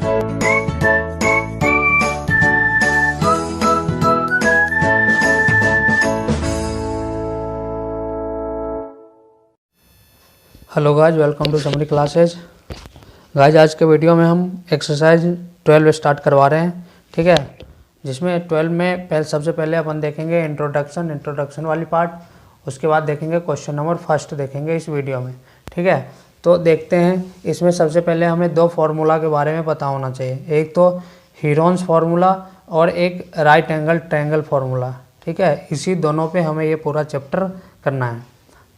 Hello guys, welcome to summary classes. Guys आज के video में हम एक्सरसाइज 12 स्टार्ट करवा रहे हैं, ठीक है। जिसमें 12 में सबसे पहले अपन देखेंगे इंट्रोडक्शन वाली पार्ट। उसके बाद देखेंगे क्वेश्चन नंबर फर्स्ट देखेंगे इस वीडियो में, ठीक है। तो देखते हैं, इसमें सबसे पहले हमें दो फार्मूला के बारे में पता होना चाहिए। एक तो हीरोन्स फार्मूला और एक राइट एंगल ट्रायंगल फार्मूला, ठीक है। इसी दोनों पे हमें ये पूरा चैप्टर करना है।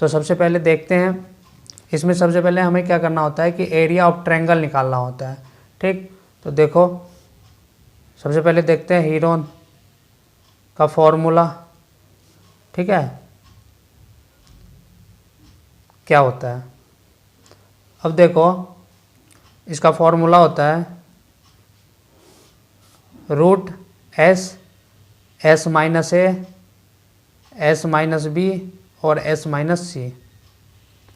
तो सबसे पहले देखते हैं, इसमें सबसे पहले हमें क्या करना होता है कि एरिया ऑफ ट्रायंगल निकालना होता है, ठीक। तो देखो, सबसे पहले देखते हैं हीरोन का फॉर्मूला, ठीक है, क्या होता है। अब देखो, इसका फॉर्मूला होता है root S minus a, s minus B और एस माइनस सी।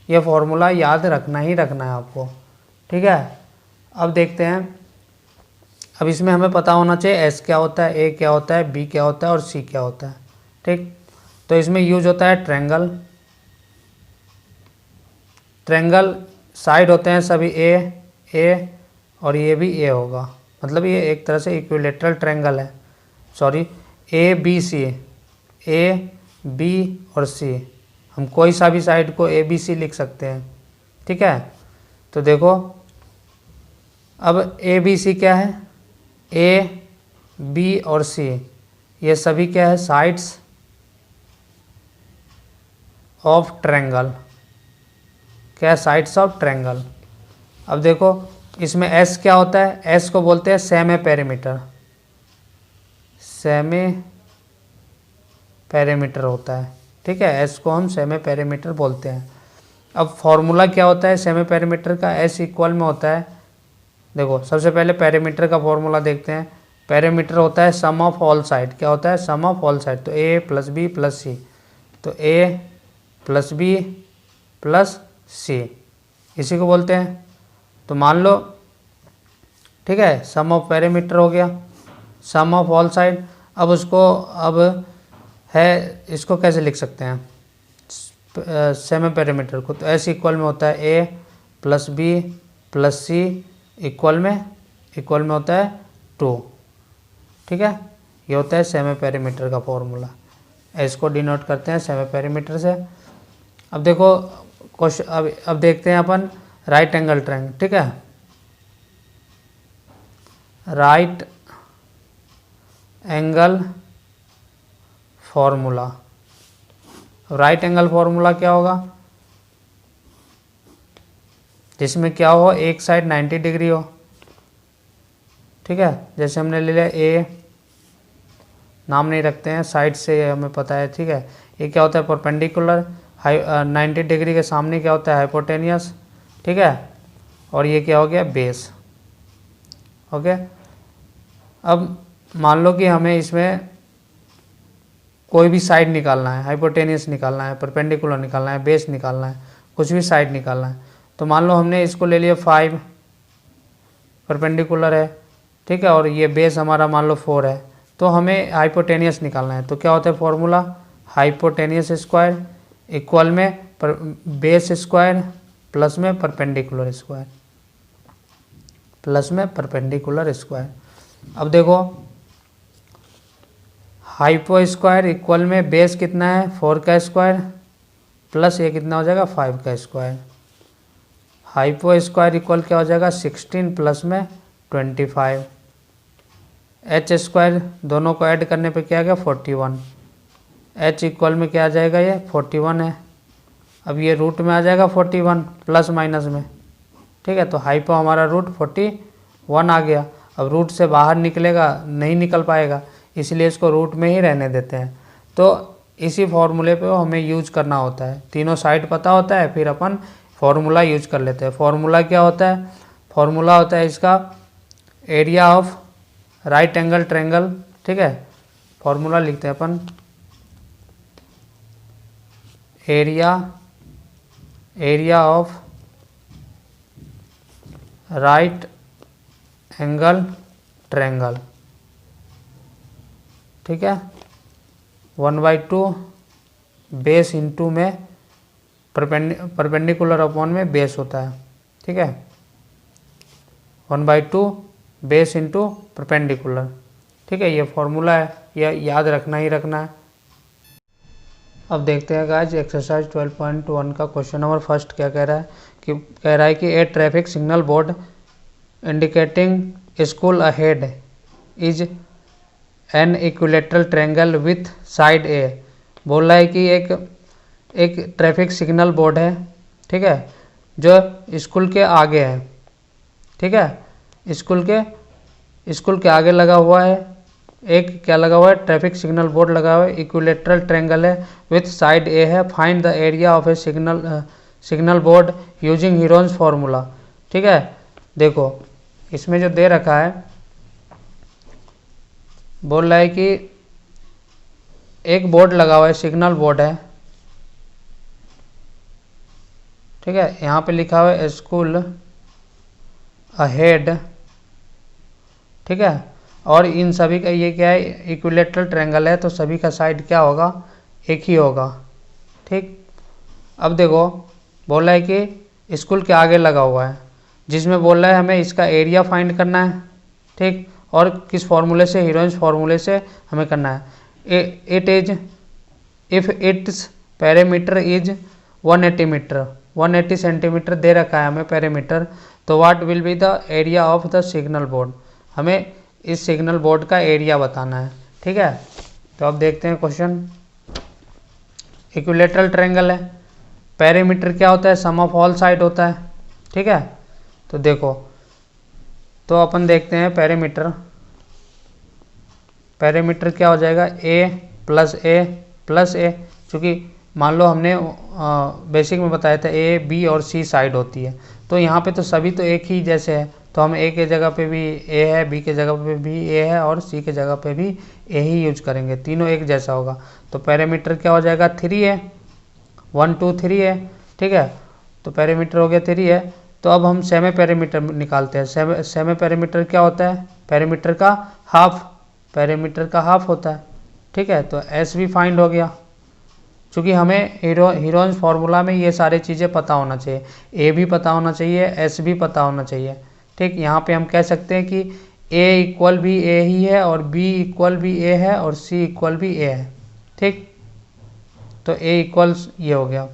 ये फॉर्मूला याद रखना ही रखना है आपको, ठीक है। अब देखते हैं, अब इसमें हमें पता होना चाहिए एस क्या होता है, ए क्या होता है, बी क्या होता है और सी क्या होता है, ठीक। तो इसमें यूज होता है ट्रायंगल साइड होते हैं सभी ए और ये भी ए होगा, मतलब ये एक तरह से इक्विलेटरल ट्रायंगल है। सॉरी, ए बी और सी, हम कोई सा भी साइड को ए बी सी लिख सकते हैं, ठीक है। तो देखो, अब ए बी सी क्या है, ए बी और सी ये सभी क्या है, साइड्स ऑफ ट्रायंगल, क्या है, साइड्स ऑफ ट्रायंगल। अब देखो, इसमें एस क्या होता है, एस को बोलते हैं सेमी पेरीमीटर होता है, ठीक है। एस को हम सेमी पेरीमीटर बोलते हैं। अब फॉर्मूला क्या होता है सेमी पेरीमीटर का, एस इक्वल में होता है, देखो सबसे पहले पेरीमीटर का फॉर्मूला देखते हैं। पेरीमीटर होता है सम ऑफ ऑल साइड, क्या होता है, सम ऑफ ऑल साइड। तो ए प्लस बी प्लस सी, तो ए प्लस बी प्लस सी इसी को बोलते हैं। तो मान लो, ठीक है, सम ऑफ पेरीमीटर हो गया, सम ऑफ ऑल साइड। अब उसको अब है, इसको कैसे लिख सकते हैं सेमी पेरीमीटर को, तो एस इक्वल में होता है ए प्लस बी प्लस सी इक्वल में होता है 2, ठीक है। ये होता है सेमी पेरीमीटर का फॉर्मूला, एस को डिनोट करते हैं सेमी पेरीमीटर से। अब देखो क्वेश्चन, अब देखते हैं अपन राइट एंगल ट्रायंगल, ठीक है। Right angle formula, right angle formula क्या होगा, जिसमें क्या हो, एक साइड 90 डिग्री हो, ठीक है। जैसे हमने ले लिया ए, नाम नहीं रखते हैं, साइड से हमें पता है, ठीक है। ये क्या होता है, परपेंडिकुलर, 90 डिग्री के सामने क्या होता है, हाइपोटेनियस, ठीक है। और ये क्या हो गया, बेस, ओके। अब मान लो कि हमें इसमें कोई भी साइड निकालना है, हाइपोटेनियस निकालना है, परपेंडिकुलर निकालना है, बेस निकालना है, कुछ भी साइड निकालना है। तो मान लो हमने इसको ले लिया 5, परपेंडिकुलर है, ठीक है, और ये बेस हमारा मान लो 4 है। तो हमें हाइपोटेनियस निकालना है। तो क्या होता है फॉर्मूला, हाइपोटेनियस स्क्वायर इक्वल में बेस स्क्वायर प्लस में परपेंडिकुलर स्क्वायर, प्लस में परपेंडिकुलर स्क्वायर। अब देखो, हाइपो स्क्वायर इक्वल में बेस कितना है, 4 का स्क्वायर प्लस ये कितना हो जाएगा, 5 का स्क्वायर। हाइपो स्क्वायर इक्वल क्या हो जाएगा, 16 प्लस में 25। एच स्क्वायर दोनों को ऐड करने पे क्या आ गया, 41। एच इक्वल में क्या आ जाएगा, ये 41 है। अब ये रूट में आ जाएगा 41 प्लस माइनस में, ठीक है। तो हाइपो हमारा रूट 41 आ गया। अब रूट से बाहर निकलेगा, नहीं निकल पाएगा, इसलिए इसको रूट में ही रहने देते हैं। तो इसी फॉर्मूले पे हमें यूज करना होता है, तीनों साइड पता होता है, फिर अपन फॉर्मूला यूज कर लेते हैं। फॉर्मूला क्या होता है, फॉर्मूला होता है इसका area of right angle triangle, ठीक है। फॉर्मूला लिखते हैं अपन, area of right angle triangle, ठीक है। 1/2 बेस इंटू में परपेंडिकुलर अपॉन में बेस होता है, ठीक है। 1/2 बेस इंटू परपेंडिकुलर, ठीक है। ये फॉर्मूला है, ये याद रखना ही रखना है। अब देखते हैं गाइस एक्सरसाइज 12.1 का क्वेश्चन नंबर फर्स्ट क्या कह रहा है कि a traffic signal board indicating school ahead is an equilateral triangle with side a. बोल रहा है कि एक ट्रैफिक सिग्नल बोर्ड है, ठीक है, जो स्कूल के आगे है, ठीक है। स्कूल के आगे लगा हुआ है, एक क्या लगा हुआ है, ट्रैफिक सिग्नल बोर्ड लगा हुआ है, इक्विलेटरल ट्रायंगल है, विथ साइड ए है, find the area of A signal board using Heron's formula, ठीक है। देखो इसमें जो दे रखा है, बोल रहा है कि एक बोर्ड लगा हुआ है, सिग्नल बोर्ड है, ठीक है। यहाँ पे लिखा हुआ है स्कूल अहेड, ठीक है। और इन सभी का ये क्या है, इक्विलेटरल ट्रायंगल है, तो सभी का साइड क्या होगा, एक ही होगा, ठीक। अब देखो बोल रहा है कि स्कूल के आगे लगा हुआ है, जिसमें बोल रहा है हमें इसका एरिया फाइंड करना है, ठीक। और किस फार्मूले से, हीरोइंस फार्मूले से हमें करना है। It is if its parameter is 180 metre, 180 centimetre दे रखा है हमें पैरामीटर, तो what will be the area of the signal board, हमें इस सिग्नल बोर्ड का एरिया बताना है, ठीक है। तो अब देखते हैं क्वेश्चन। इक्विलेटरल ट्रायंगल है, पैरामीटर क्या होता है, सम ऑफ ऑल साइड होता है, ठीक है। तो देखो, तो अपन देखते हैं पैरामीटर क्या हो जाएगा, a+a+a, चूँकि मान लो हमने बेसिक में बताया था ए बी और सी साइड होती है, तो यहाँ पे तो सभी तो एक ही जैसे है, तो हम ए के जगह पे भी ए है, बी के जगह पे भी ए है और सी के जगह पे भी ए ही यूज करेंगे, तीनों एक जैसा होगा। तो पैरामीटर क्या हो जाएगा, 3 है, 1 2 3 है, ठीक है। तो पैरामीटर हो गया 3 है। तो अब हम सेमी पैरामीटर निकालते हैं। सेमी पैरामीटर क्या होता है, पैरामीटर का हाफ होता है, ठीक है। तो एस भी फाइंड हो गया, चूँकि हमें हीरोइंस फार्मूला में ये सारी चीज़ें पता होना चाहिए, ए भी पता होना चाहिए, एस भी पता होना चाहिए, ठीक। यहाँ पे हम कह सकते हैं कि ए इक्वल भी ए ही है और बी इक्वल भी ए है और सी इक्वल भी ए है, ठीक। तो ए इक्वल्स ये हो गया।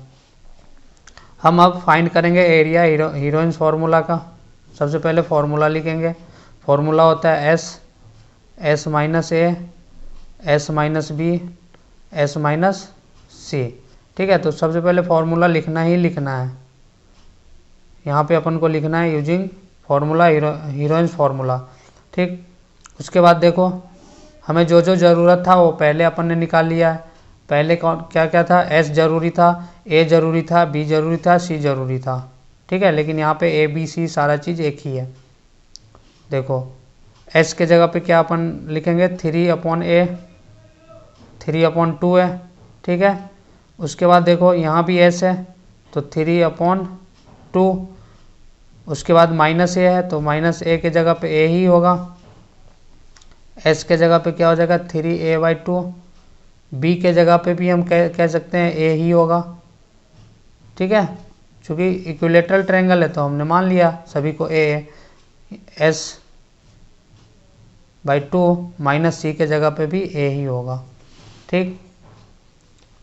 हम अब फाइंड करेंगे एरिया हीरोइंस फार्मूला का। सबसे पहले फार्मूला लिखेंगे, फार्मूला होता है s minus a, s minus b, s minus c, ठीक है। तो सबसे पहले फार्मूला लिखना ही लिखना है, यहाँ पे अपन को लिखना है यूजिंग फार्मूला, हीरोइंस फार्मूला, ठीक। उसके बाद देखो हमें जो जो ज़रूरत था वो पहले अपन ने निकाल लिया है। पहले कौन क्या क्या था, एस जरूरी था, ए जरूरी था, बी जरूरी था, सी जरूरी था, ठीक है। लेकिन यहाँ पे ए बी सी सारा चीज़ एक ही है। देखो एस के जगह पे क्या अपन लिखेंगे, 3/a, 3/2 है, ठीक है। उसके बाद देखो यहाँ भी एस है तो 3/2, उसके बाद माइनस ए है तो माइनस ए के जगह पे ए ही होगा, एस के जगह पे क्या हो जाएगा 3a/2, बी के जगह पे भी हम कह सकते हैं ए ही होगा, ठीक है। चूँकि इक्विलेटरल ट्रायंगल है तो हमने मान लिया सभी को ए, s/2 माइनस सी के जगह पे भी ए ही होगा, ठीक।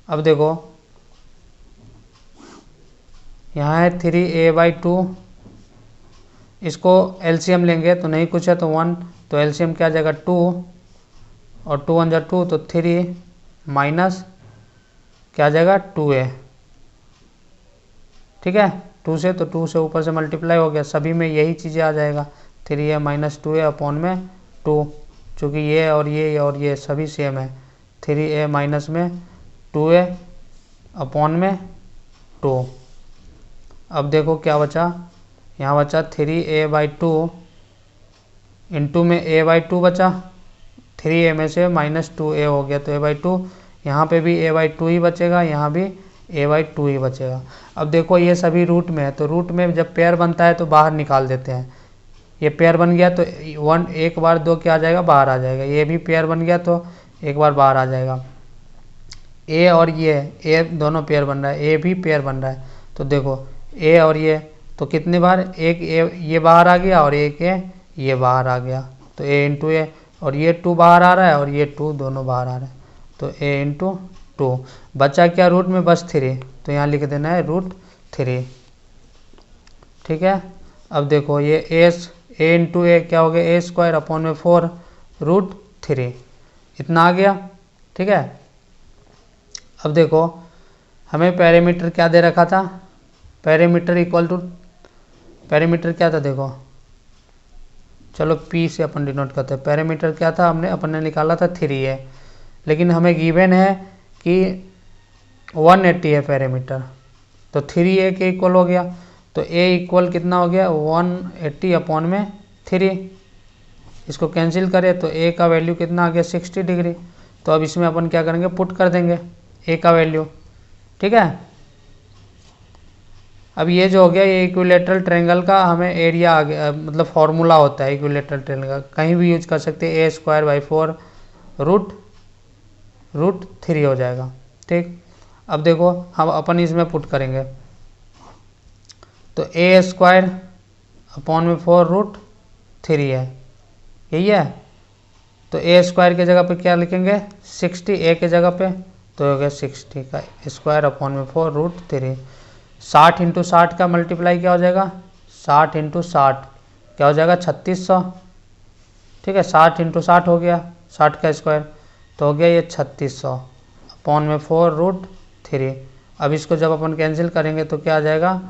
अब देखो यहाँ है 3a/2, इसको एलसीएम लेंगे तो नहीं कुछ है तो 1, तो एलसीएम क्या आ जाएगा 2 और 2 1 2, तो 3 माइनस क्या आ जाएगा 2a, ठीक है। 2 से तो 2 से ऊपर से मल्टीप्लाई हो गया, सभी में यही चीज़ें आ जाएगा, 3a माइनस 2a अपॉन में 2, चूँकि ये और ये सभी सेम है, 3a माइनस में 2a अपॉन में 2। अब देखो क्या बचा, यहाँ बचा 3a/2 इंटू में a/2 बचा, 3a में से माइनस 2a हो गया तो a/2, यहाँ पे भी a/2 ही बचेगा, यहाँ भी a/2 ही बचेगा। अब देखो ये सभी रूट में है, तो रूट में जब पेयर बनता है तो बाहर निकाल देते हैं, ये पेयर बन गया तो एक बार 2 क्या आ जाएगा, बाहर आ जाएगा। ये भी पेयर बन गया तो एक बार बाहर आ जाएगा। ए और ये ए दोनों पेयर बन रहा है, ए भी पेयर बन रहा है। तो देखो ए और ये तो कितने बार, एक ए ये बाहर आ गया और एक ए ये बाहर आ गया, तो ए इंटू ए, और ये 2 बाहर आ रहा है और ये 2 दोनों बाहर आ रहा है, तो ए इंटू 2। बचा क्या रूट में, बस 3, तो यहाँ लिख देना है √3। ठीक है। अब देखो ये ए इंटू ए क्या हो गया, a² / 4 √3, इतना आ गया। ठीक है। अब देखो हमें पैरामीटर क्या दे रखा था, पैरामीटर पैरामीटर क्या था, देखो चलो P से अपन डिनोट करते हैं। पैरामीटर क्या था, अपन ने निकाला था 3 है, लेकिन हमें गिवन है कि 180 है पैरामीटर, तो 3a के इक्वल हो गया, तो a इक्वल कितना हो गया, 180/3। इसको कैंसिल करें तो a का वैल्यू कितना आ गया, 60 डिग्री। तो अब इसमें अपन क्या करेंगे, पुट कर देंगे a का वैल्यू। ठीक है। अब ये जो हो गया, ये इक्विलेटरल ट्रायंगल का हमें एरिया आ गया, मतलब फॉर्मूला होता है इक्विलेटरल ट्रायंगल का, कहीं भी यूज कर सकते हैं। a² / 4 √3 हो जाएगा। ठीक। अब देखो हम अपन इसमें पुट करेंगे, तो a² / 4 √3 है, यही है। तो a² की जगह पे क्या लिखेंगे, 60, a की जगह पे, तो हो गया 60 का स्क्वायर / 4 √3। 60 × 60 का मल्टीप्लाई क्या हो जाएगा, 60 × 60 क्या हो जाएगा, 3600। ठीक है। 60 × 60 हो गया, 60 का स्क्वायर, तो हो गया ये 3600/4 √3। अब इसको जब अपन कैंसिल करेंगे तो क्या आ जाएगा,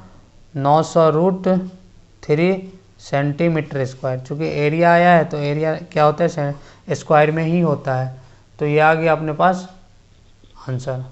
900 √3 सेंटीमीटर स्क्वायर। चूँकि एरिया आया है तो एरिया क्या होता है, स्क्वायर में ही होता है। तो ये आ गया अपने पास आंसर।